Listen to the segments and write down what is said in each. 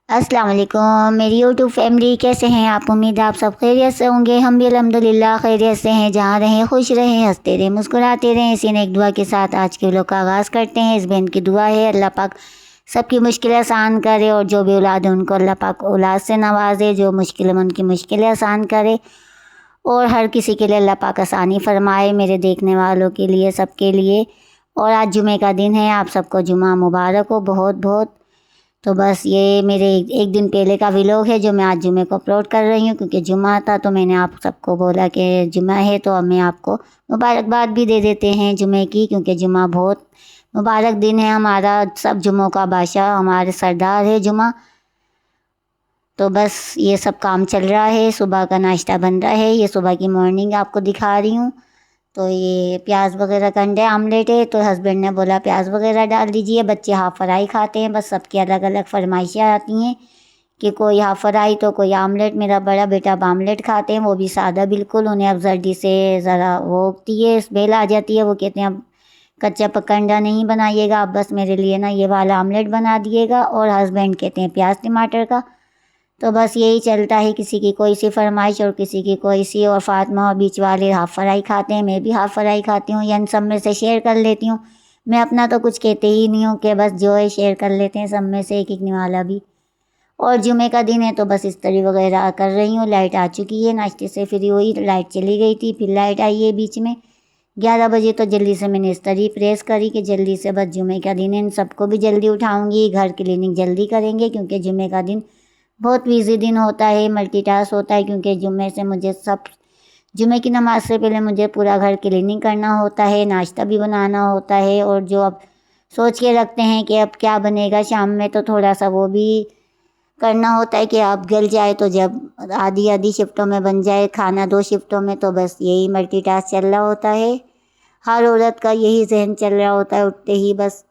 अस्सलाम वालेकुम मेरी यूट्यूब फैमिली, कैसे हैं आप? उम्मीद है आप सब खैरियत से होंगे। हम भी अल्हम्दुलिल्लाह खैरियत से हैं। जहाँ रहें खुश रहें, हंसते रहें, मुस्कुराते रहें। इसी ने एक दुआ के साथ आज के व्लॉग का आगाज़ करते हैं। इस बहन की दुआ है अल्लाह पाक सबकी मुश्किलें आसान करे और जो भी औलाद है उनको अल्लाह पाक औलाद से नवाजे, जो मुश्किल है उनकी मुश्किलें आसान करे और हर किसी के लिए अल्लाह पाक आसानी फरमाए, मेरे देखने वालों के लिए, सबके लिए। और आज जुमे का दिन है, आप सबको जुमा मुबारक हो बहुत बहुत। तो बस ये मेरे एक दिन पहले का व्लॉग है जो मैं आज जुमे को अपलोड कर रही हूँ, क्योंकि जुमा था तो मैंने आप सबको बोला कि जुमा है तो अब मैं आपको मुबारकबाद भी दे देते हैं जुमे की, क्योंकि जुमा बहुत मुबारक दिन है। हमारा सब जुमों का बादशाह हमारे सरदार है जुमा। तो बस ये सब काम चल रहा है, सुबह का नाश्ता बन रहा है, ये सुबह की मॉर्निंग आपको दिखा रही हूँ। तो ये प्याज वगैरह का अंडे आमलेट है, तो हस्बैंड ने बोला प्याज वगैरह डाल दीजिए। बच्चे हाफ़ फ्राई खाते हैं, बस सबकी अलग अलग फरमाइशें आती हैं कि कोई हाफ़ फ्राई तो कोई आमलेट। मेरा बड़ा बेटा अब आमलेट खाते हैं, वो भी सादा बिल्कुल। उन्हें अब जल्दी से ज़रा वो उगती है, स्मेल आ जाती है। वो कहते हैं अब कच्चा पक्का अंडा नहीं बनाइएगा, आप बस मेरे लिए ना ये वाला आमलेट बना दिएगा। और हस्बैंड कहते हैं प्याज टमाटर का। तो बस यही चलता है, किसी की कोई सी फरमाइश और किसी की कोई सी। और फातिमा और बीच वाले हाफ़ फ्राई खाते हैं, मैं भी हाफ़ फ्राई खाती हूँ, या इन सब में से शेयर कर लेती हूँ। मैं अपना तो कुछ कहते ही नहीं हूँ कि बस जो है शेयर कर लेते हैं, सब में से एक एक निवाला भी। और जुमे का दिन है तो बस इस्त्री वगैरह कर रही हूँ। लाइट आ चुकी है, नाश्ते से फ्री हुई, लाइट चली गई थी, फिर लाइट आई है बीच में 11 बजे। तो जल्दी से मैंने इस्त्री प्रेस करी कि जल्दी से, बस जुमे का दिन है, इन सबको भी जल्दी उठाऊँगी, घर क्लीनिंग जल्दी करेंगे, क्योंकि जुमे का दिन बहुत बिजी दिन होता है, मल्टीटास्क होता है। क्योंकि जुम्मे से मुझे सब, जुमे की नमाज से पहले मुझे पूरा घर क्लीनिंग करना होता है, नाश्ता भी बनाना होता है। और जो अब सोच के रखते हैं कि अब क्या बनेगा शाम में, तो थोड़ा सा वो भी करना होता है कि अब गल जाए, तो जब आधी आधी शिफ्टों में बन जाए खाना, 2 शिफ्टों में। तो बस यही मल्टीटास्क चल रहा होता है, हर औरत का यही जहन चल रहा होता है उठते ही, बस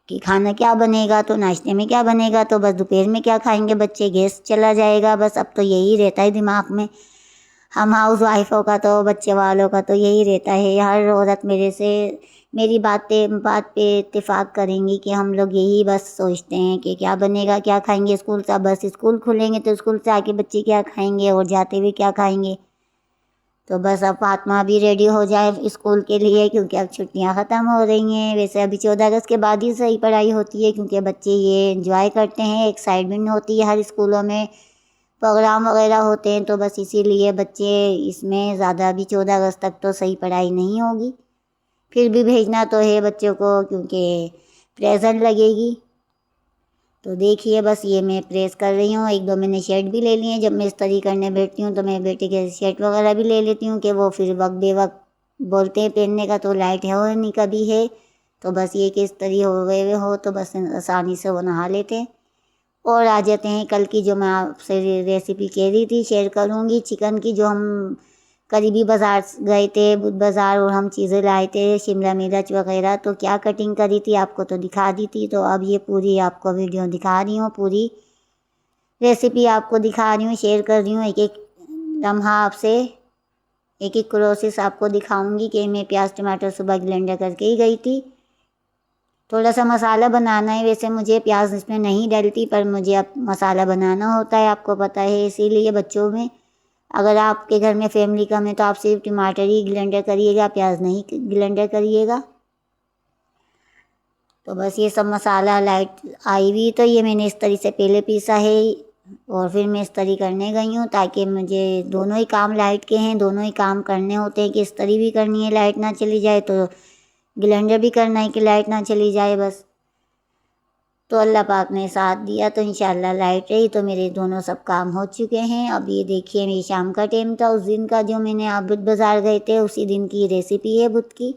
कि खाना क्या बनेगा, तो नाश्ते में क्या बनेगा, तो बस दोपहर में क्या खाएंगे बच्चे, गैस चला जाएगा। बस अब तो यही रहता है दिमाग में, हम हाउस वाइफों का तो, बच्चे वालों का तो यही रहता है। हर औरत मेरी बात पे इत्तेफाक करेंगी कि हम लोग यही बस सोचते हैं कि क्या बनेगा, क्या खाएंगे। स्कूल से बस स्कूल खुलेंगे तो स्कूल से आके बच्चे क्या खाएंगे और जाते हुए क्या खाएंगे। तो बस अब फातिमा भी रेडी हो जाए स्कूल के लिए, क्योंकि अब छुट्टियां ख़त्म हो रही हैं। वैसे अभी 14 अगस्त के बाद ही सही पढ़ाई होती है, क्योंकि बच्चे ये एंजॉय करते हैं, एक्साइटमेंट होती है, हर स्कूलों में प्रोग्राम वगैरह होते हैं। तो बस इसीलिए बच्चे इसमें ज़्यादा, अभी 14 अगस्त तक तो सही पढ़ाई नहीं होगी, फिर भी भेजना तो है बच्चों को, क्योंकि प्रेजेंट लगेगी। तो देखिए बस ये मैं प्रेस कर रही हूँ। एक दो मैंने शर्ट भी ले लिए हैं, जब मैं इस्त्री करने बैठती हूँ तो मैं बेटे के शर्ट वगैरह भी ले लेती हूँ कि वो फिर वक्त बेवक्त बोलते हैं पहनने का, तो लाइट है और नहीं कभी है। तो बस ये कि इस्त्री हो गए हुए हो तो बस आसानी से वो नहा लेते हैं। और आ जाते हैं कल की, जो मैं आपसे रेसिपी कह रही थी शेयर करूँगी, चिकन की। जो हम करीबी बाज़ार गए थे, बुध बाज़ार, और हम चीज़ें लाए थे, शिमला मिर्च वगैरह। तो क्या कटिंग करी थी आपको तो दिखा दी थी, तो अब ये पूरी आपको वीडियो दिखा रही हूँ, पूरी रेसिपी आपको दिखा रही हूँ, शेयर कर रही हूँ। एक एक लम्हा आपसे, एक एक प्रोसेस आपको दिखाऊंगी कि मैं प्याज टमाटर सुबह ब्लेंडर करके ही गई थी। थोड़ा सा मसाला बनाना है, वैसे मुझे प्याज इसमें नहीं डलती, पर मुझे अब मसाला बनाना होता है, आपको पता है। इसीलिए बच्चों में, अगर आपके घर में फैमिली कम है तो आप सिर्फ टमाटर ही ब्लेंडर करिएगा, प्याज नहीं ब्लेंडर करिएगा। तो बस ये सब मसाला लाइट आई हुई, तो ये मैंने इस तरीके से पहले पीसा है और फिर मैं इस तरी करने गई हूँ, ताकि मुझे दोनों ही काम लाइट के हैं, दोनों ही काम करने होते हैं कि इस तरी भी करनी है लाइट ना चली जाए, तो ब्लेंडर भी करना है कि लाइट ना चली जाए बस। तो अल्लाह पाक ने साथ दिया, तो इंशाल्लाह लाइट रही तो मेरे दोनों सब काम हो चुके हैं। अब ये देखिए, मेरी शाम का टाइम था उस दिन का, जो मैंने आप बुध बाज़ार गए थे उसी दिन की रेसिपी है बुध की।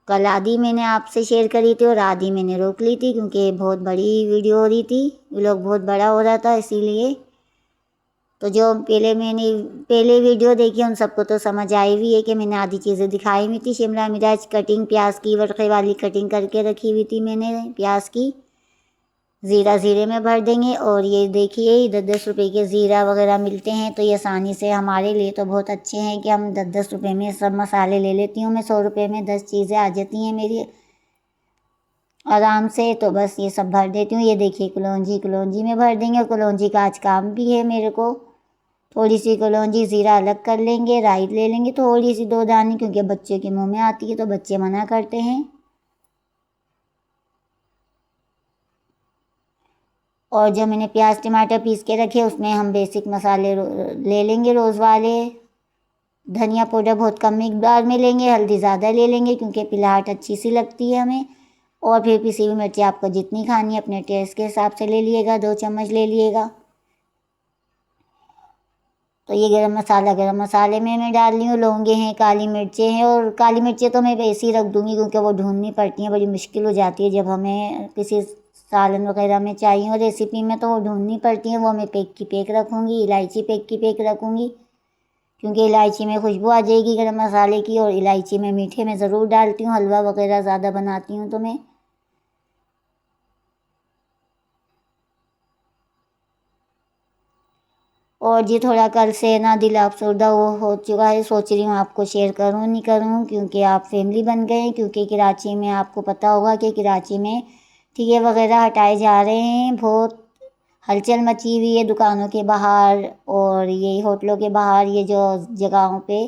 कल आधी मैंने आपसे शेयर करी थी और आधी मैंने रोक ली थी, क्योंकि बहुत बड़ी वीडियो हो रही थी, व्लॉग बहुत बड़ा हो रहा था इसीलिए। तो जो पहले वीडियो देखी उन सबको तो समझ आई हुई है कि मैंने आधी चीज़ें दिखाई हुई थी। शिमला मिर्च कटिंग, प्याज की वर्क़े वाली कटिंग करके रखी हुई थी मैंने प्याज की। ज़ीरा ज़ीरे में भर देंगे। और ये देखिए 10-10 रुपए के ज़ीरा वगैरह मिलते हैं, तो ये आसानी से हमारे लिए तो बहुत अच्छे हैं कि हम 10-10 रुपये में सब मसाले ले लेती हूँ मैं। 100 रुपये में 10 चीज़ें आ जाती हैं मेरी। आराम से। तो बस ये सब भर देती हूँ। ये देखिए कलौंजी, कलौंजी में भर देंगे। कलौंजी का आज काम भी है मेरे को। थोड़ी सी कलौंजी ज़ीरा अलग कर लेंगे, राई ले लेंगे थोड़ी सी 2 दाने, क्योंकि बच्चों के मुंह में आती है तो बच्चे मना करते हैं। और जो मैंने प्याज टमाटर पीस के रखे उसमें हम बेसिक मसाले ले लेंगे रोज़ वाले। धनिया पाउडर बहुत कम मिकदार में लेंगे, हल्दी ज़्यादा ले लेंगे क्योंकि पिलाहट अच्छी सी लगती है हमें। और फिर पिसी हुई मिर्ची आपको जितनी खानी है अपने टेस्ट के हिसाब से ले लिएगा, 2 चम्मच ले लिएगा। तो ये गरम मसाले में मैं डाल रही हूँ। लौंगे हैं, काली मिर्चें हैं, और काली मिर्चें तो मैं वैसे ही रख दूँगी क्योंकि वो ढूंढनी पड़ती हैं, बड़ी मुश्किल हो जाती है जब हमें किसी सालन वगैरह में चाहिए और रेसिपी में, तो वो ढूंढनी पड़ती हैं। वो मैं पैक की पैक रखूँगी। इलायची पैक की पैक रखूँगी क्योंकि इलायची में खुशबू आ जाएगी गरम मसाले की। और इलायची में मीठे में ज़रूर डालती हूँ, हलवा वगैरह ज़्यादा बनाती हूँ तो मैं। और जी थोड़ा कल से ना दिल अफसरदा वो हो चुका है, सोच रही हूँ आपको शेयर करूँ नहीं करूँ, क्योंकि आप फैमिली बन गए हैं। क्योंकि कराची में आपको पता होगा कि कराची में ठेके वगैरह हटाए जा रहे हैं। बहुत हलचल मची हुई है दुकानों के बाहर और ये होटलों के बाहर, ये जो जगहों पे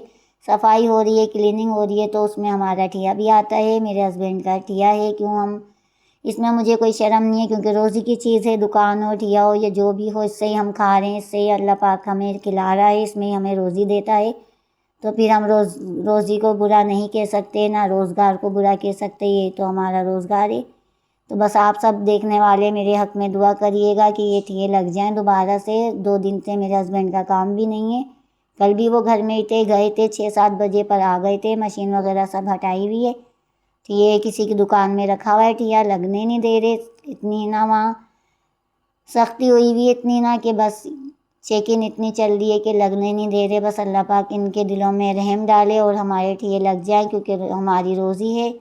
सफाई हो रही है, क्लीनिंग हो रही है, तो उसमें हमारा ठिया भी आता है। मेरे हस्बैंड का ठिया है। क्यों, हम इसमें मुझे कोई शर्म नहीं है क्योंकि रोज़ी की चीज़ है। दुकान हो, ठिया हो, या जो भी हो, इससे ही हम खा रहे हैं, इससे ही अल्लाह पाक हमें खिला रहा है, इसमें ही हमें रोज़ी देता है। तो फिर हम रोज़ी को बुरा नहीं कह सकते, ना रोज़गार को बुरा कह सकते। ये तो हमारा रोज़गार है। तो बस आप सब देखने वाले मेरे हक़ में दुआ करिएगा कि ये ठिये लग जाएं दोबारा से। 2 दिन से मेरे हस्बैंड का काम भी नहीं है। कल भी वो घर में ही थे, गए थे 6-7 बजे पर आ गए थे। मशीन वगैरह सब हटाई हुई है। ठिये किसी की दुकान में रखा हुआ है, ठिया लगने नहीं दे रहे। इतनी ना वहाँ सख्ती हुई हुई है, इतनी ना कि बस चेकिंग इतनी चल रही है कि लगने नहीं दे रहे। बस अल्लाह पाक इनके दिलों में रहम डाले और हमारे ठिये लग जाए, क्योंकि हमारी रोज़ी है।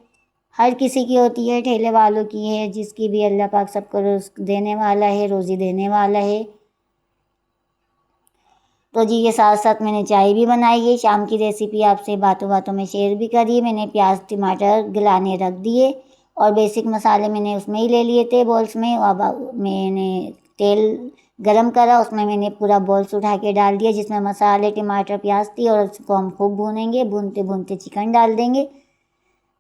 हर किसी की होती है, ठेले वालों की है, जिसकी भी अल्लाह पाक सबको रिज़्क़ देने वाला है, रोज़ी देने वाला है। तो जी ये साथ साथ मैंने चाय भी बनाई है। शाम की रेसिपी आपसे बातों बातों में शेयर भी करी है। मैंने प्याज टमाटर गलाने रख दिए और बेसिक मसाले मैंने उसमें ही ले लिए थे बॉल्स में। अब मैंने तेल गरम करा, उसमें मैंने पूरा बॉल्स उठा के डाल दिया, जिसमें मसाले टमाटर प्याज थी, और उसको हम खूब भूनेंगे। भूनते भूनते चिकन डाल देंगे।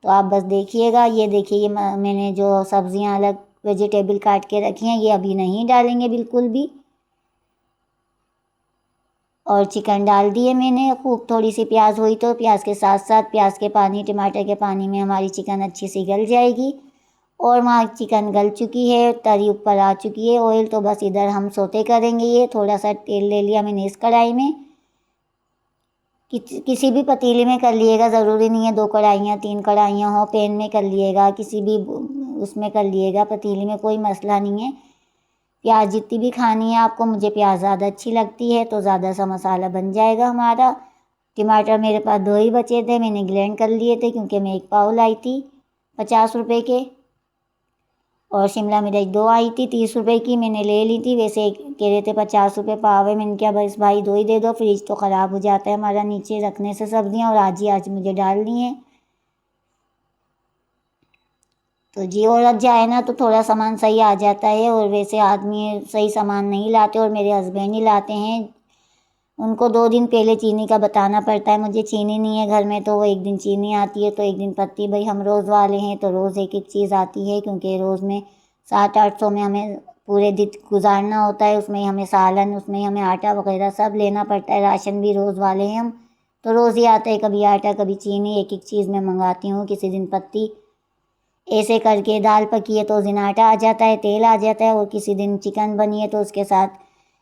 तो आप बस देखिएगा। ये देखिए, ये मैंने जो सब्ज़ियाँ अलग वेजिटेबल काट के रखी हैं, ये अभी नहीं डालेंगे बिल्कुल भी। और चिकन डाल दिए मैंने। खूब थोड़ी सी प्याज हुई तो प्याज के साथ साथ प्याज के पानी टमाटर के पानी में हमारी चिकन अच्छी सी गल जाएगी। और वहाँ चिकन गल चुकी है, तरी ऊपर आ चुकी है ऑयल। तो बस इधर हम सोते करेंगे। ये थोड़ा सा तेल ले लिया मैंने इस कढ़ाई में। किसी भी पतीले में कर लिएगा, ज़रूरी नहीं है 2 कढ़ाइयाँ 3 कढ़ाइयाँ हो। पैन में कर लिएगा, किसी भी उसमें कर लिएगा, पतीले में कोई मसला नहीं है। प्याज जितनी भी खानी है आपको, मुझे प्याज ज़्यादा अच्छी लगती है तो ज़्यादा सा मसाला बन जाएगा हमारा। टमाटर मेरे पास 2 ही बचे थे, मैंने ग्राइंड कर लिए थे क्योंकि मैं 1 पाव लाई थी 50 रुपये के। और शिमला मिर्च 2 आई थी 30 रुपये की, मैंने ले ली थी। वैसे कह रहे थे 50 रुपये पाव है, मैंने क्या बस भाई 2 ही दे दो, फ्रिज तो ख़राब हो जाता है हमारा नीचे रखने से सब्ज़ियाँ। और आज मुझे डालनी है। तो जी और अब जाए ना तो थोड़ा सामान सही आ जाता है। और वैसे आदमी सही सामान नहीं लाते और मेरे हस्बैंड ही लाते हैं। उनको 2 दिन पहले चीनी का बताना पड़ता है। मुझे चीनी नहीं है घर में, तो वो एक दिन चीनी आती है तो एक दिन पत्ती। भाई हम रोज़ वाले हैं तो रोज़ एक एक चीज़ आती है, क्योंकि रोज़ में 700-800 में हमें पूरे दिन गुजारना होता है। उसमें हमें सालन, उसमें हमें आटा वगैरह सब लेना पड़ता है। राशन भी रोज़ वाले हैं हम, तो रोज़ ही आता है, कभी आटा कभी चीनी, एक एक चीज़ मैं मंगाती हूँ। किसी दिन पत्ती, ऐसे करके दाल पकी है तो उस दिन आटा आ जाता है, तेल आ जाता है। और किसी दिन चिकन बनी है तो उसके साथ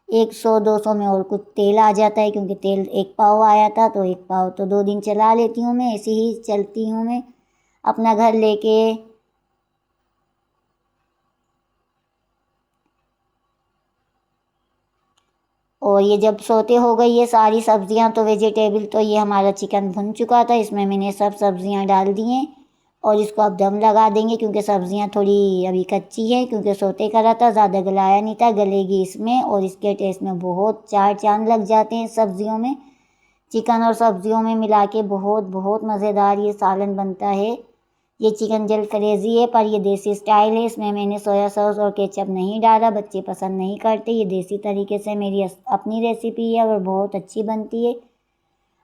100-200 में और कुछ तेल आ जाता है, क्योंकि तेल 1 पाव आया था तो 1 पाव तो 2 दिन चला लेती हूँ मैं। ऐसे ही चलती हूँ मैं अपना घर लेके। और ये जब सोते हो गई ये सारी सब्ज़ियाँ तो वेजिटेबल, तो ये हमारा चिकन भुन चुका था। इसमें मैंने सब सब्ज़ियाँ डाल दी हैं और इसको अब दम लगा देंगे, क्योंकि सब्ज़ियाँ थोड़ी अभी कच्ची हैं, क्योंकि सोते करा था, ज़्यादा गलाया नहीं था। गलेगी इसमें और इसके टेस्ट में बहुत 4 चाँद लग जाते हैं सब्ज़ियों में। चिकन और सब्ज़ियों में मिला के बहुत बहुत मज़ेदार ये सालन बनता है। ये चिकन जलफ्रेज़ी है पर ये देसी स्टाइल है। इसमें मैंने सोया सॉस और केचप नहीं डाला, बच्चे पसंद नहीं करते। ये देसी तरीके से मेरी अपनी रेसिपी है और बहुत अच्छी बनती है।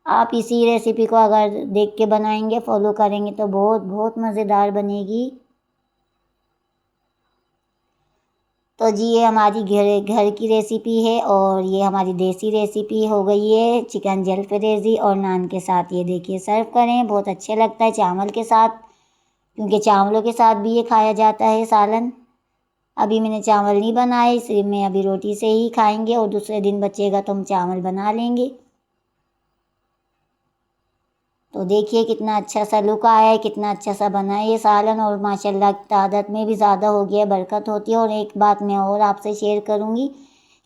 आप इसी रेसिपी को अगर देख के बनाएंगे, फॉलो करेंगे तो बहुत बहुत मज़ेदार बनेगी। तो जी ये हमारी घर की रेसिपी है और ये हमारी देसी रेसिपी हो गई है चिकन जलफ्रेज़ी और नान के साथ। ये देखिए सर्व करें, बहुत अच्छा लगता है चावल के साथ, क्योंकि चावलों के साथ भी ये खाया जाता है सालन। अभी मैंने चावल नहीं बनाए, सिर्फ मैं अभी रोटी से ही खाएंगे और दूसरे दिन बचेगा तो हम चावल बना लेंगे। तो देखिए कितना अच्छा सा लुक आया है, कितना अच्छा सा बना है ये सालन और माशाल्लाह तादाद में भी ज़्यादा हो गया, बरकत होती है। और एक बात मैं और आपसे शेयर करूँगी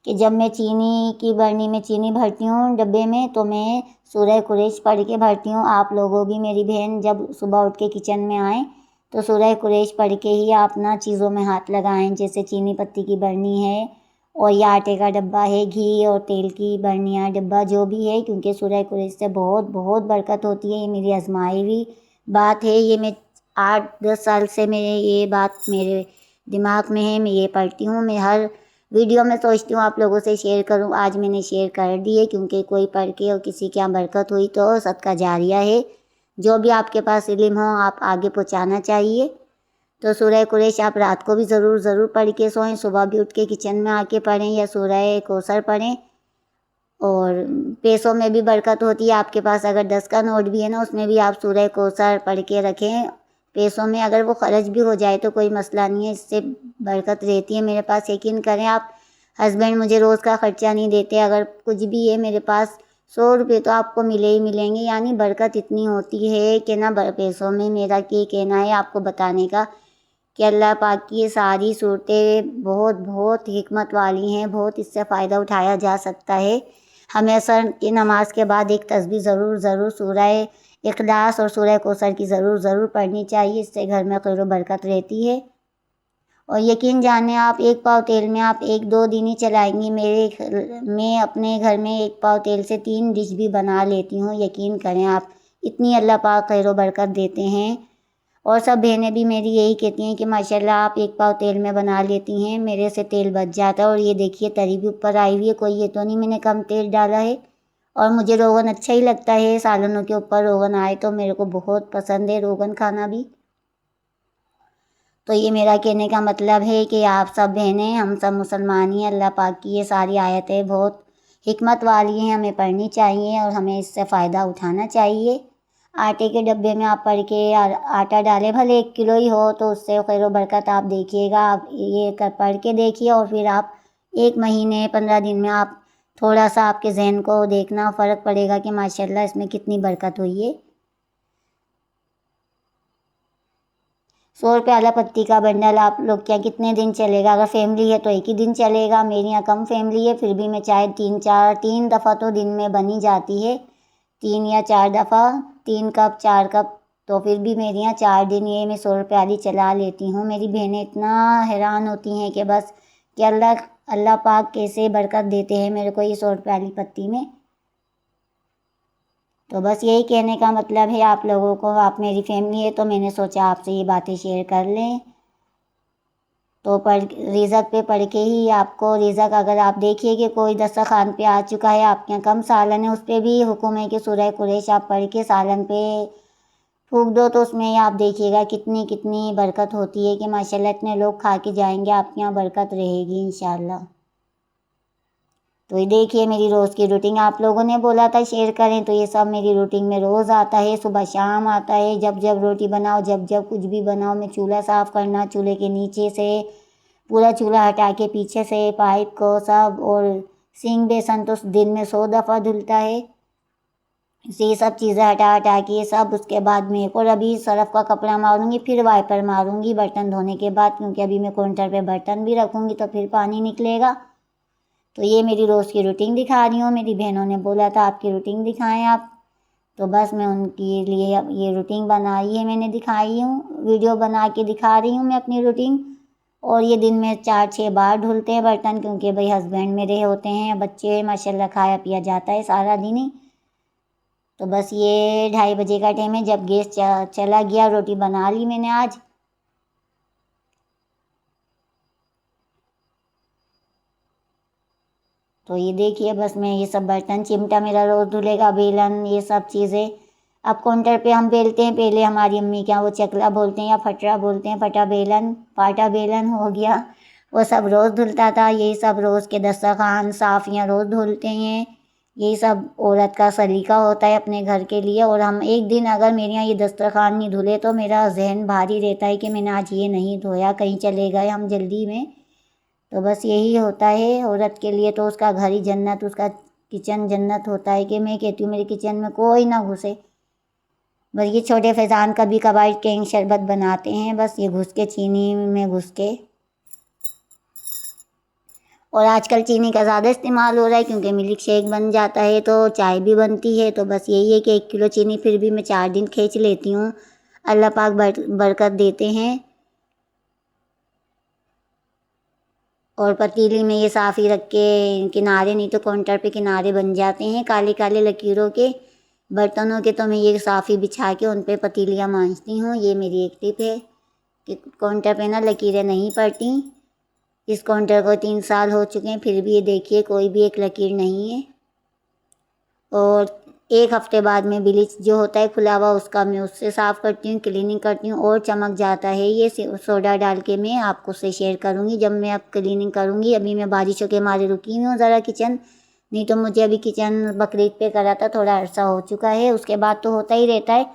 कि जब मैं चीनी की बरनी में चीनी भरती हूँ डब्बे में, तो मैं सूरह कुरैश पढ़ के भरती हूँ। आप लोगों भी, मेरी बहन जब सुबह उठ के किचन में आएँ तो सूरह कुरैश पढ़ के ही आप ना चीज़ों में हाथ लगाएं, जैसे चीनी पत्ती की बरनी है और या आटे का डब्बा है, घी और तेल की बर्नियाँ डब्बा जो भी है, क्योंकि सूरह कुरैश से बहुत बहुत बरकत होती है। ये मेरी आजमाई हुई बात है, ये मैं 8-10 साल से मेरे ये बात मेरे दिमाग में है, मैं ये पढ़ती हूँ। मैं हर वीडियो में सोचती हूँ आप लोगों से शेयर करूँ, आज मैंने शेयर कर दी है, क्योंकि कोई पढ़ के और किसी के यहाँ बरकत हुई तो सदका जारिया है। जो भी आपके पास इल्म हो आप आगे पहुँचाना चाहिए। तो सूरह कुरैश आप रात को भी ज़रूर पढ़ के सोएं, सुबह भी उठ के किचन में आके पढ़ें या सूरह कौसर पढ़ें। और पैसों में भी बरकत होती है। आपके पास अगर 10 का नोट भी है ना, उसमें भी आप सूरह कौसर पढ़ के रखें। पैसों में अगर वो खर्च भी हो जाए तो कोई मसला नहीं है, इससे बरकत रहती है। मेरे पास यकीन करें आप, हस्बैंड मुझे रोज़ का ख़र्चा नहीं देते, अगर कुछ भी है मेरे पास 100 रुपये तो आपको मिले ही मिलेंगे। यानी बरकत इतनी होती है कि ना पैसों में, मेरा ये कहना है आपको बताने का कि अल्लाह पाक की ये सारी सूरतें बहुत बहुत हिकमत वाली हैं, बहुत इससे फ़ायदा उठाया जा सकता है। हमें असर की नमाज के बाद एक तस्बीह ज़रूर सूरह इखलास और सूरह कौसर की ज़रूर पढ़नी चाहिए, इससे घर में खैर बरकत रहती है। और यकीन जाने आप एक पाव तेल में आप 1-2 दिन ही चलाएंगी। मैं अपने घर में एक पाव तेल से 3 डिश भी बना लेती हूँ, यकीन करें आप, इतनी अल्लाह पाक खैर बरकत देते हैं। और सब बहनें भी मेरी यही कहती हैं कि माशाल्लाह आप एक पाव तेल में बना लेती हैं, मेरे से तेल बच जाता है। और ये देखिए तरी भी ऊपर आई हुई है, कोई ये तो नहीं मैंने कम तेल डाला है। और मुझे रोगन अच्छा ही लगता है, सालनों के ऊपर रोगन आए तो मेरे को बहुत पसंद है रोगन खाना भी। तो ये मेरा कहने का मतलब है कि आप सब बहनें, हम सब मुसलमान ही, अल्लाह पाक की ये सारी आयतें बहुत हिकमत वाली हैं, हमें पढ़नी चाहिए और हमें इससे फ़ायदा उठाना चाहिए। आटे के डब्बे में आप पढ़ के आटा डालें, भले 1 किलो ही हो, तो उससे खैर बरकत आप देखिएगा। आप ये पढ़ के देखिए और फिर आप 1 महीने 15 दिन में आप थोड़ा सा आपके जहन को देखना, फ़र्क पड़ेगा कि माशाल्लाह इसमें कितनी बरकत हुई है। 100 रुपये वाला पत्ती का बंडल आप लोग क्या कितने दिन चलेगा? अगर फैमिली है तो 1 ही दिन चलेगा। मेरी यहाँ कम फैमिली है, फिर भी मैं चाहे 3 दफ़ा तो दिन में बनी जाती है, 3 या 4 दफ़ा, 3 कप 4 कप, तो फिर भी मेरे यहाँ 4 दिन ये मैं 100 रुपये वाली चला लेती हूँ। मेरी बहनें इतना हैरान होती हैं कि बस कि अल्लाह पाक कैसे बरकत देते हैं मेरे को ये 100 रुपये वाली पत्ती में। तो बस यही कहने का मतलब है आप लोगों को, आप मेरी फैमिली है तो मैंने सोचा आपसे ये बातें शेयर कर लें। तो रिज़क पे पढ़ के ही आपको रिज़क, अगर आप देखिए कि कोई दस्तरख़्वान पे आ चुका है, आपके यहाँ कम सालन है, उस पर भी हुक्म है कि सूरह कुरैश आप पढ़ के सालन पे फूँक दो, तो उसमें आप देखिएगा कितनी कितनी बरकत होती है कि माशाल्लाह इतने लोग खा के जाएंगे, आपके यहाँ बरकत रहेगी इंशाल्लाह। तो ये देखिए मेरी रोज़ की रूटीन, आप लोगों ने बोला था शेयर करें, तो ये सब मेरी रूटीन में रोज़ आता है, सुबह शाम आता है। जब जब रोटी बनाओ, जब जब कुछ भी बनाओ, मैं चूल्हा साफ़ करना, चूल्हे के नीचे से पूरा चूल्हा हटा के पीछे से पाइप को सब, और सिंक बेसन तो दिन में 100 दफ़ा धुलता है। ये सब चीज़ें हटा के सब, उसके बाद मैं एक और अभी सर्फ़ का कपड़ा मारूंगी, फिर वाइपर मारूंगी बर्तन धोने के बाद, क्योंकि अभी मैं काउंटर पे बर्तन भी रखूँगी तो फिर पानी निकलेगा। तो ये मेरी रोज़ की रूटीन दिखा रही हूँ। मेरी बहनों ने बोला था आपकी रूटीन दिखाएं आप, तो बस मैं उनके लिए अब ये रूटीन बनाई है, मैंने दिखाई हूँ, वीडियो बना के दिखा रही हूँ मैं अपनी रूटीन। और ये दिन में 4-6 बार धुलते हैं बर्तन, क्योंकि भाई हस्बैंड मेरे होते हैं, बच्चे माशाल्लाह खाया पिया जाता है सारा दिन ही। तो बस ये 2:30 का टाइम है, जब गैस चला गया रोटी बना ली मैंने आज। तो ये देखिए बस मैं ये सब बर्तन, चिमटा मेरा रोज़ धुलेगा, बेलन, ये सब चीज़ें। अब काउंटर पे हम बेलते हैं, पहले हमारी अम्मी क्या वो चकला बोलते हैं या फटरा बोलते हैं, फटा बेलन, पाटा बेलन हो गया, वो सब रोज़ धुलता था। यही सब रोज़ के दस्तरखान, साफ़ियाँ रोज़ धुलते हैं। यही सब औरत का सलीका होता है अपने घर के लिए। और हम एक दिन अगर मेरे यहाँ ये दस्तरखान नहीं धुले तो मेरा जहन भारी रहता है कि मैंने आज ये नहीं धोया, कहीं चले गए हम जल्दी में। तो बस यही होता है औरत के लिए, तो उसका घर ही जन्नत, उसका किचन जन्नत होता है कि मैं कहती हूँ मेरे किचन में कोई ना घुसे। बस ये छोटे फैज़ान कभी कभार केंग शरबत बनाते हैं, बस ये घुस के चीनी में घुस के। और आजकल चीनी का ज़्यादा इस्तेमाल हो रहा है क्योंकि मिल्क शेक बन जाता है तो चाय भी बनती है। तो बस यही है कि 1 किलो चीनी फिर भी मैं 4 दिन खींच लेती हूँ। अल्लाह पाक बरकत देते हैं। और पतीली में ये साफ़ी रख के किनारे, नहीं तो काउंटर पे किनारे बन जाते हैं काले काले लकीरों के बर्तनों के, तो मैं ये साफ़ी बिछा के उन पे पतीलियाँ मांजती हूँ। ये मेरी एक टिप है कि काउंटर पे ना लकीरें नहीं पड़ती। इस काउंटर को 3 साल हो चुके हैं, फिर भी ये देखिए कोई भी एक लकीर नहीं है। और 1 हफ़्ते बाद में ब्लीच जो होता है खुला हुआ, उसका मैं उससे साफ़ करती हूँ, क्लीनिंग करती हूँ और चमक जाता है। ये सोडा डाल के मैं आपको उससे शेयर करूँगी जब मैं अब क्लीनिंग करूँगी। अभी मैं बारिशों के मारे रुकी हुई हूँ ज़रा किचन, नहीं तो मुझे अभी किचन बकरीद पे करा था, थोड़ा अरसा हो चुका है, उसके बाद तो होता ही रहता है।